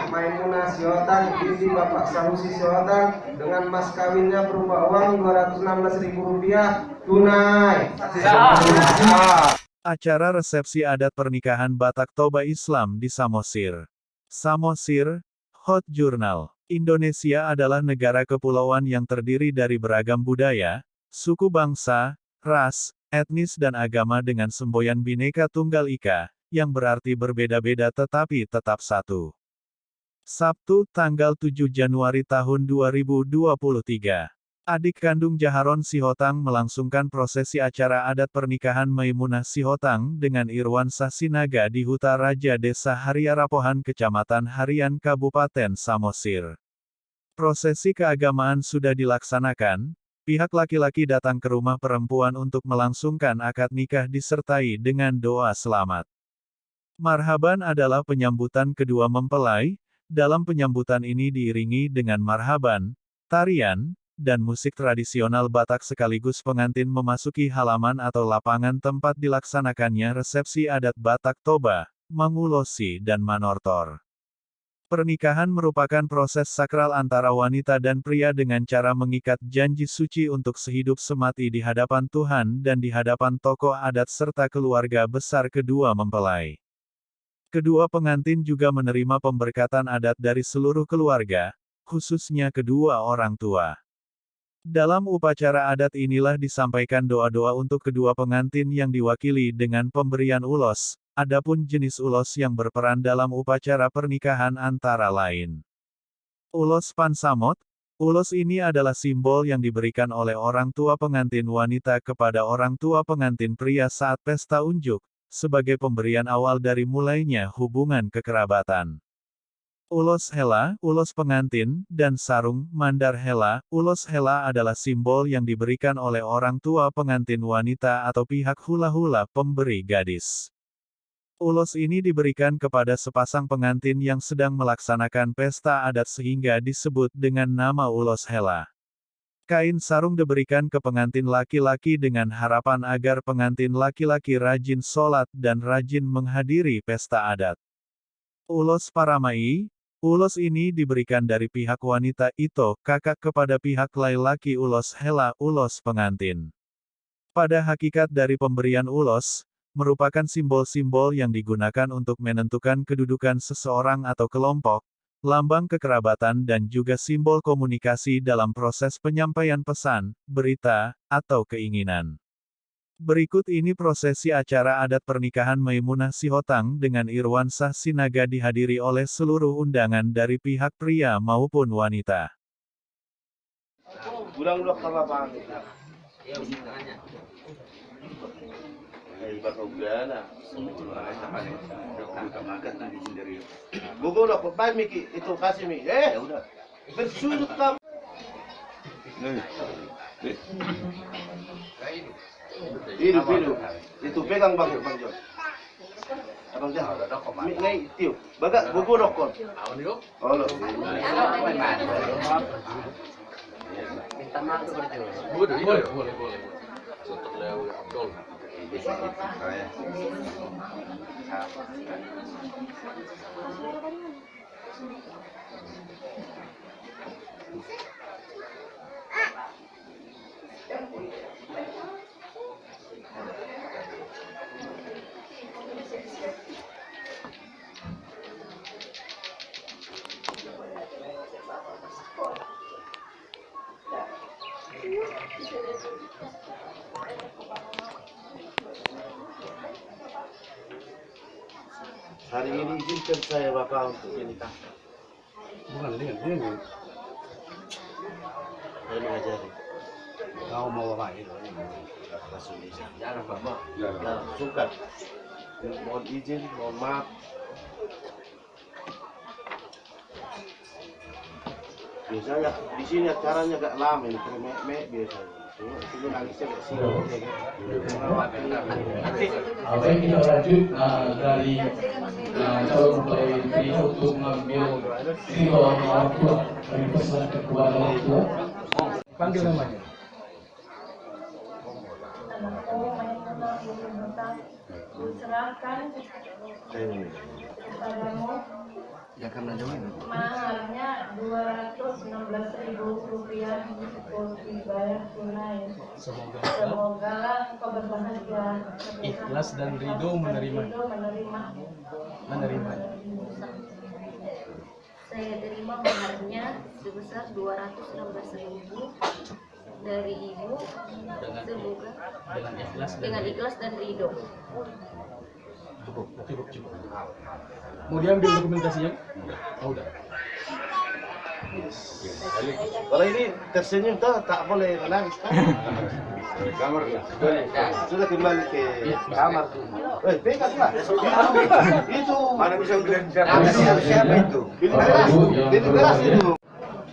Maimunah Syihotang binti Bapak Sanusi Syihotang dengan mas kawinnya berupa uang Rp216.000 tunai. Acara resepsi adat pernikahan Batak Toba Islam di Samosir. Samosir, Hot Journal. Indonesia adalah negara kepulauan yang terdiri dari beragam budaya, suku bangsa, ras, etnis dan agama dengan semboyan Bhinneka Tunggal Ika, yang berarti berbeda-beda tetapi tetap satu. Sabtu, tanggal 7 Januari tahun 2023. Adik kandung Jaharon Syihotang melangsungkan prosesi acara adat pernikahan Maimunah Syihotang dengan Irwansah Sinaga di Huta Raja Desa Hariarapohan Kecamatan Harian Kabupaten Samosir. Prosesi keagamaan sudah dilaksanakan, pihak laki-laki datang ke rumah perempuan untuk melangsungkan akad nikah disertai dengan doa selamat. Marhaban adalah penyambutan kedua mempelai. Dalam penyambutan ini diiringi dengan marhaban, tarian, dan musik tradisional Batak sekaligus pengantin memasuki halaman atau lapangan tempat dilaksanakannya resepsi adat Batak Toba, Mangulosi dan Manortor. Pernikahan merupakan proses sakral antara wanita dan pria dengan cara mengikat janji suci untuk sehidup semati di hadapan Tuhan dan di hadapan tokoh adat serta keluarga besar kedua mempelai. Kedua pengantin juga menerima pemberkatan adat dari seluruh keluarga, khususnya kedua orang tua. Dalam upacara adat inilah disampaikan doa-doa untuk kedua pengantin yang diwakili dengan pemberian ulos, adapun jenis ulos yang berperan dalam upacara pernikahan antara lain. Ulos pansamot, ulos ini adalah simbol yang diberikan oleh orang tua pengantin wanita kepada orang tua pengantin pria saat pesta unjuk, sebagai pemberian awal dari mulainya hubungan kekerabatan. Ulos hela, ulos pengantin, dan sarung, mandar hela. Ulos hela adalah simbol yang diberikan oleh orang tua pengantin wanita atau pihak hula-hula pemberi gadis. Ulos ini diberikan kepada sepasang pengantin yang sedang melaksanakan pesta adat sehingga disebut dengan nama ulos hela. Kain sarung diberikan ke pengantin laki-laki dengan harapan agar pengantin laki-laki rajin sholat dan rajin menghadiri pesta adat. Ulos paramai, ulos ini diberikan dari pihak wanita itu, kakak kepada pihak laki-laki ulos hela, ulos pengantin. Pada hakikat dari pemberian ulos, merupakan simbol-simbol yang digunakan untuk menentukan kedudukan seseorang atau kelompok, lambang kekerabatan dan juga simbol komunikasi dalam proses penyampaian pesan, berita, atau keinginan. Berikut ini prosesi acara adat pernikahan Maimunah Syihotang dengan Irwansah Sinaga dihadiri oleh seluruh undangan dari pihak pria maupun wanita. Gugu udah pernah Miki itu kasih Mi, ya udah bersudut kamu. Hidup itu pegang bang John. Abang John, Mi ngai tiu, baga gugu dokon. Oh lo. Minta maaf berjauh. Boleh. Setelah Abdul. Hari ini izinkan saya Bapak untuk menikah. Bukan dia. Saya mengajari. Kau mau apa itu? Langsung izin. Jangan Bapak. Jangan sungkan. Mohon izin, mohon maaf. Biasanya di sini acaranya agak lama ini, mek biasanya. Baik, kita lanjut dari calon mempelai pria untuk mengambil ridho orang tua, kami persilakan kepada orang tua. Panggil namanya. Serahkan kepadamu maharnya Rp216.000 untuk dibayar tunai. Semoga engkau berbahagia, Ikhlas dan ridho menerima. Saya terima maharnya sebesar 216.000 dari ibu. Semoga dengan ikhlas dan ridho. Cukup. Mau diambil dokumentasinya? Oh, udah. Kalau ini tersenyum tuh tak boleh menangis. Kamar. Sudah kembali ke kamar tuh. Peganglah. Itu. Mana bisa bilang siapa itu? Bilang keras itu.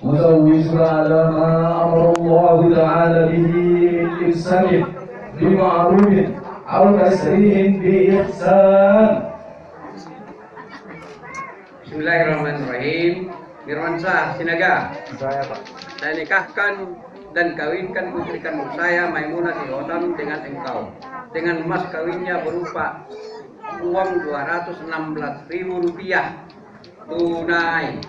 مزوجنا على ما أمر الله تعالى به من إحسان بمعروف أو تسريح بإحسان. Bismillahirrahmanirrahim. Mirwansyah Sinaga. Saya Pak. Saya nikahkan dan kawinkan putri kandung saya Maimunah Sihotam dengan engkau. Dengan mas kawinnya berupa uang Rp216.000 tunai.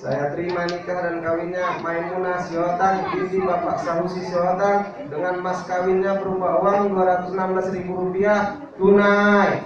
Saya terima nikah dan kawinnya Maimunah Sihotan binti Bapak Sanusi Sihotan dengan mas kawinnya berupa uang Rp216.000 tunai.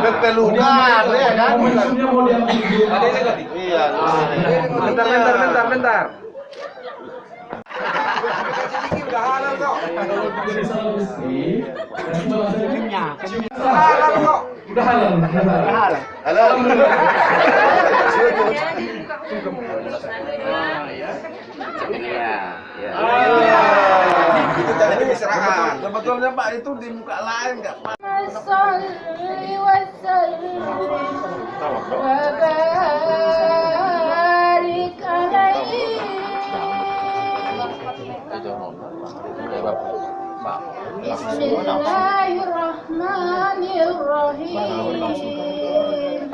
Kepelukan ya kan? Iya. Bentar. Udah halal kok. Udah halal. Halo. Itu tadi kemesraan. Sebetulnya Pak itu di muka lain nggak Pak. Salli wa sallim wa barik alaihi. Bismillahirrahmanirrahim.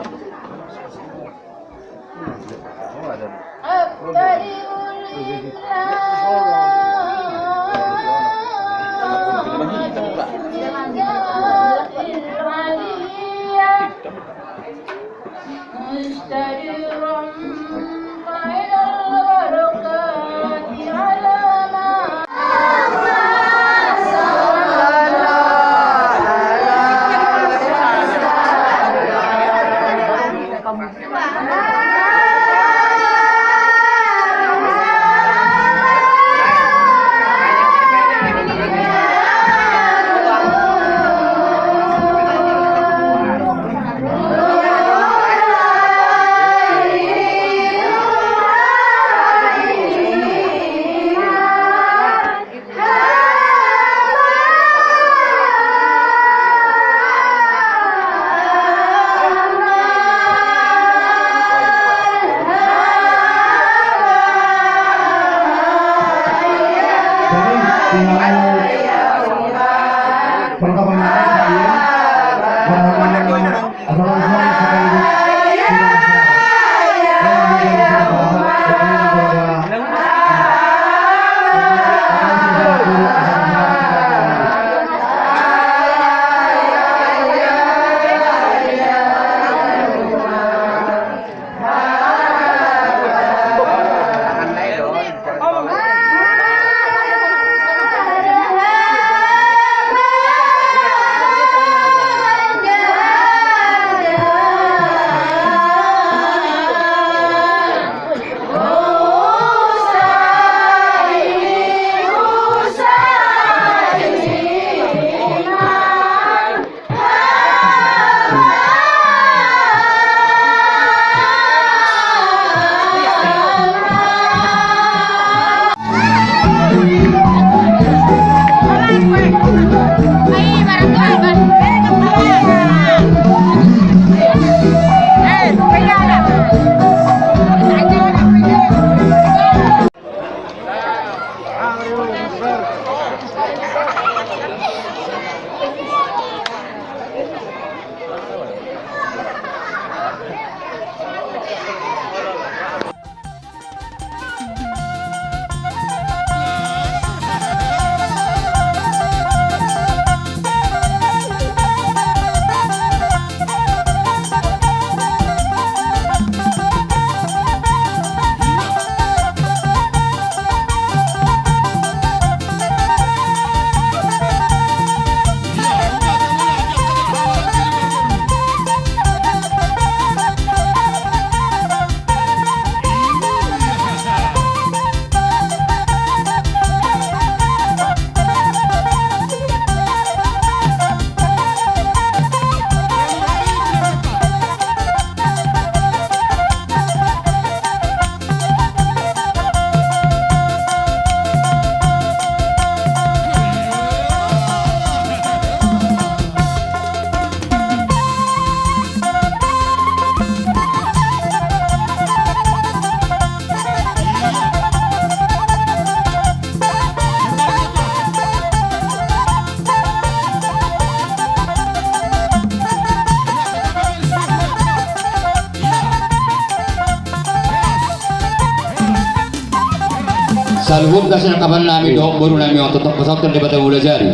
Saluhur kasih kapan nami dok baru nami on tetap pesawat di Batu Bulajari.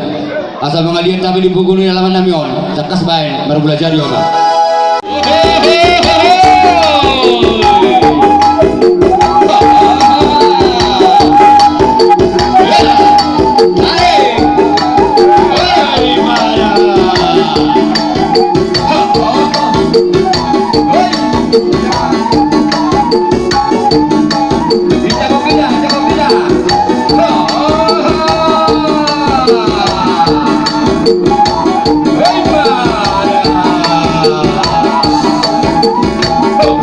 Asal mengalian kami di Buguni halaman nami on. Cakas bain baru Bulajari on. Oh,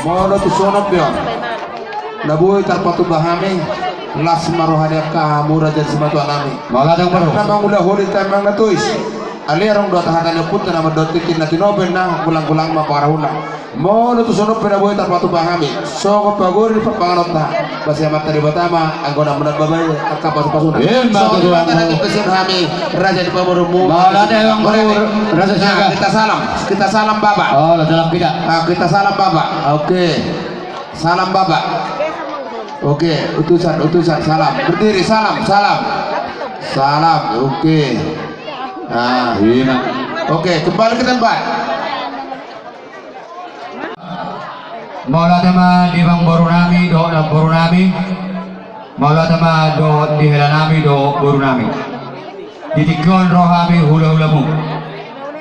Mono tu sonop yo. Nabuhi tarpatu bahami. Las marohania ka mura jadi sematu anami. Maladang baru. Namang udah holi tamang na tuis. Ali arong dota hatanya putra nama dotikin na tinoben na kulang-kulang maparahuna. Mono tu sonop nabuhi tarpatu bahami. So pagori di papanganot na. Basi amat tadi batama anggona menat babay kapas-pasuna. So kita kepesin kami raja di pamurumu. Maladang baru. Rasa siaga. Kita salam Bapak. Oh, dalam kita. Kita salam Bapak. Oke. Salam Bapak. Oke, utusan salam. Berdiri salam. Oke. Nah, Iya. oke, kembali ke tempat. Maula tema di bang baru nami do na baru nami. Maula tema do di helanami do baru nami. Ditikon rohami hula-hulamu.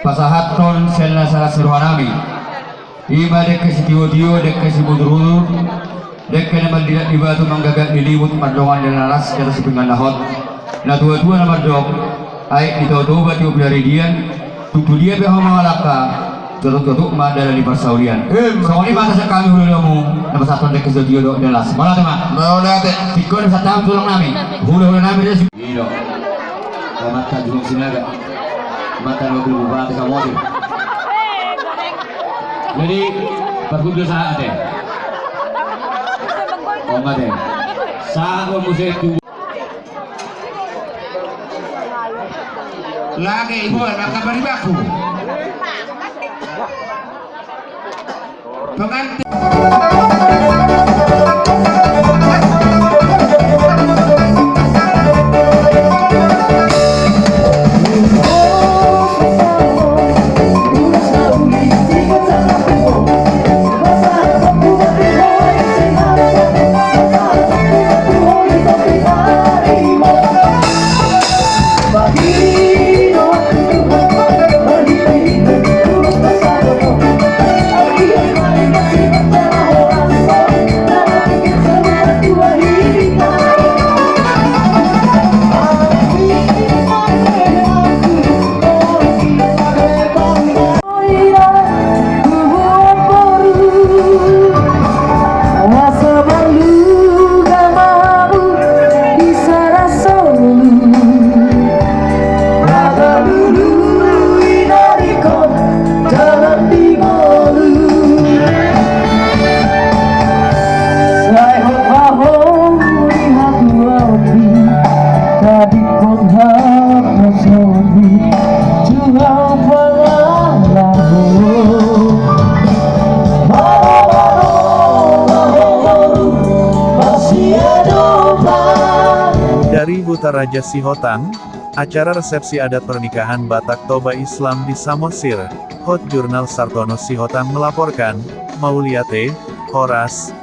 Pasahatron selna salah seruhanami. Ima dek si tiwo-tiwo dek si budur-budur. Dek nama di batu manggagak diliwut madongan dan laras kata sepinggan lahot. Na tua-tua nama dok. Ai dito-to bati dari dian. Tutu dia behong malaka. Tutuk madala di persaulian. Soalnya mata kami hulu-hulamu. Nama satu dek si tiwo dan laras. Malah tema. Maula teh. Tikon sa tam tulang nami. Hula-hula nami dia. Iyo. Mata julung sinaga. Mata lo belum berarti kamu aja. Jadi perkudu saat deh. Oh enggak deh. Saat lo musik itu. Lagi ibu nak kabar aku. Pengantin. Dari Butaraja Sihotan, acara resepsi adat pernikahan Batak Toba Islam di Samosir, Hot Jurnal Sartono Sihotan melaporkan, Mauliate, Horas.